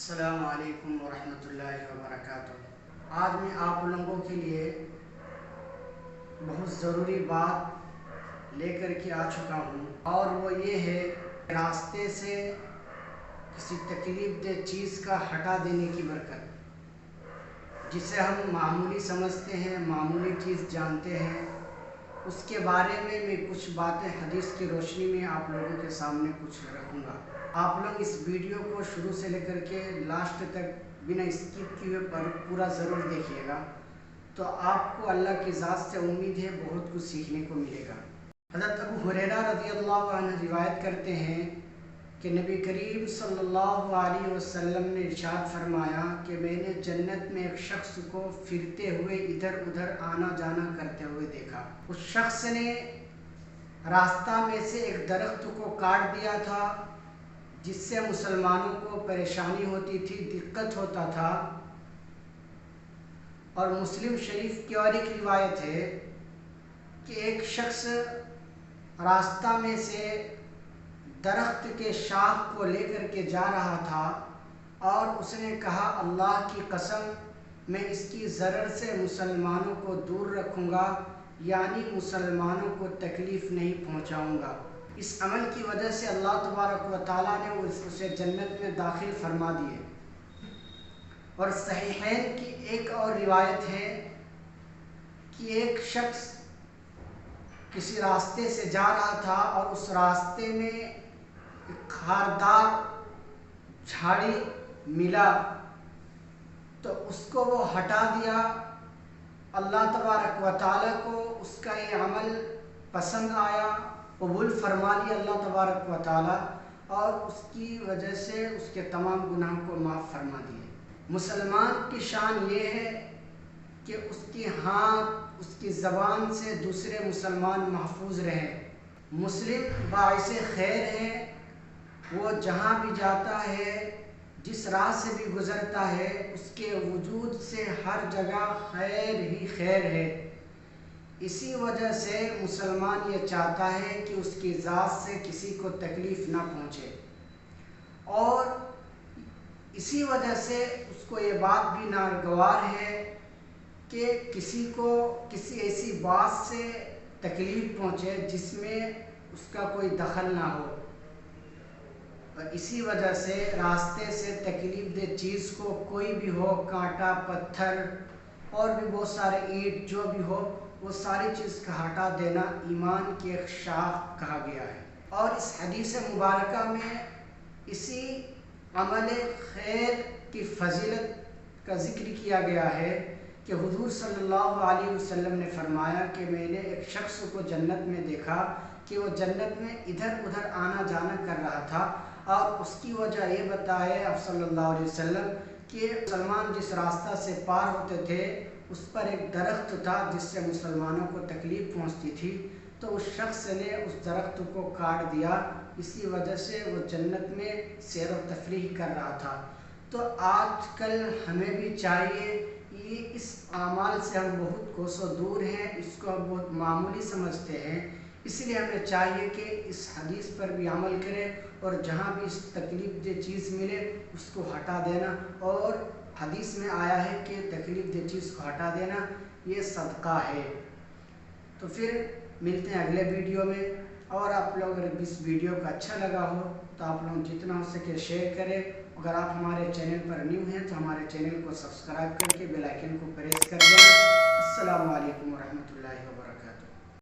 السلام علیکم ورحمۃ اللہ وبرکاتہ۔ آج میں آپ لوگوں کے لیے بہت ضروری بات لے کر کے آ چکا ہوں، اور وہ یہ ہے کہ راستے سے کسی تکلیف دہ چیز کا ہٹا دینے کی برکت، جسے ہم معمولی سمجھتے ہیں، معمولی چیز جانتے ہیں، اس کے بارے میں کچھ باتیں حدیث کی روشنی میں آپ لوگوں کے سامنے کچھ رکھوں گا۔ آپ لوگ اس ویڈیو کو شروع سے لے کر کے لاسٹ تک بنا اسکپ کیے پورا ضرور دیکھیے گا، تو آپ کو اللہ کی ذات سے امید ہے بہت کچھ سیکھنے کو ملے گا۔ حضرت ابو ہریرہ رضی اللہ عنہ روایت کرتے ہیں کہ نبی کریم صلی اللہ علیہ وسلم نے ارشاد فرمایا کہ میں نے جنت میں ایک شخص کو پھرتے ہوئے ادھر ادھر آنا جانا کرتے ہوئے دیکھا۔ اس شخص نے راستہ میں سے ایک درخت کو کاٹ دیا تھا، جس سے مسلمانوں کو پریشانی ہوتی تھی، دقت ہوتا تھا۔ اور مسلم شریف کی اور ایک روایت ہے کہ ایک شخص راستہ میں سے درخت کے شاخ کو لے کر کے جا رہا تھا، اور اس نے کہا اللہ کی قسم میں اس کی ضرر سے مسلمانوں کو دور رکھوں گا، یعنی مسلمانوں کو تکلیف نہیں پہنچاؤں گا۔ اس عمل کی وجہ سے اللہ تبارک و تعالیٰ نے اسے جنت میں داخل فرما دیے۔ اور صحیحین کی ایک اور روایت ہے کہ ایک شخص کسی راستے سے جا رہا تھا، اور اس راستے میں ایک خاردار جھاڑی ملا، تو اس کو وہ ہٹا دیا۔ اللہ تبارک و تعالیٰ کو اس کا یہ عمل پسند آیا، قبول فرما لیا اللہ تبارک و تعالیٰ، اور اس کی وجہ سے اس کے تمام گناہوں کو معاف فرما دیے۔ مسلمان کی شان یہ ہے کہ اس کی ہاتھ، اس کی زبان سے دوسرے مسلمان محفوظ رہے۔ مسلم باعث خیر ہے، وہ جہاں بھی جاتا ہے، جس راہ سے بھی گزرتا ہے، اس کے وجود سے ہر جگہ خیر ہی خیر ہے۔ اسی وجہ سے مسلمان یہ چاہتا ہے کہ اس کی ذات سے کسی کو تکلیف نہ پہنچے، اور اسی وجہ سے اس کو یہ بات بھی ناگوار ہے کہ کسی کو کسی ایسی بات سے تکلیف پہنچے جس میں اس کا کوئی دخل نہ ہو۔ اور اسی وجہ سے راستے سے تکلیف دہ چیز کو کوئی بھی ہو، کانٹا، پتھر اور بھی بہت سارے اینٹ جو بھی ہو، وہ ساری چیز کا ہٹا دینا ایمان کی ایک شاخ کہا گیا ہے۔ اور اس حدیث مبارکہ میں اسی عمل خیر کی فضیلت کا ذکر کیا گیا ہے کہ حضور صلی اللہ علیہ وسلم نے فرمایا کہ میں نے ایک شخص کو جنت میں دیکھا کہ وہ جنت میں ادھر ادھر آنا جانا کر رہا تھا، اور اس کی وجہ یہ بتائے آپ صلی اللہ علیہ وسلم کہ مسلمان جس راستہ سے پار ہوتے تھے اس پر ایک درخت تھا جس سے مسلمانوں کو تکلیف پہنچتی تھی، تو اس شخص نے اس درخت کو کاٹ دیا، اسی وجہ سے وہ جنت میں سیر و تفریح کر رہا تھا۔ تو آج کل ہمیں بھی چاہیے، یہ اس اعمال سے ہم بہت کوسوں دور ہیں، اس کو ہم بہت معمولی سمجھتے ہیں، اس لیے ہمیں چاہیے کہ اس حدیث پر بھی عمل کریں، اور جہاں بھی اس تکلیف دہ چیز ملے اس کو ہٹا دینا۔ اور حدیث میں آیا ہے کہ تکلیف دہ چیز کو ہٹا دینا یہ صدقہ ہے۔ تو پھر ملتے ہیں اگلے ویڈیو میں، اور آپ لوگ اگر اس ویڈیو کو اچھا لگا ہو تو آپ لوگ جتنا ہو سکے شیئر کریں۔ اگر آپ ہمارے چینل پر نیو ہیں تو ہمارے چینل کو سبسکرائب کر کے بیل آئیکن کو پریس کر دیں۔ السلام علیکم ورحمۃ اللہ وبرکاتہ۔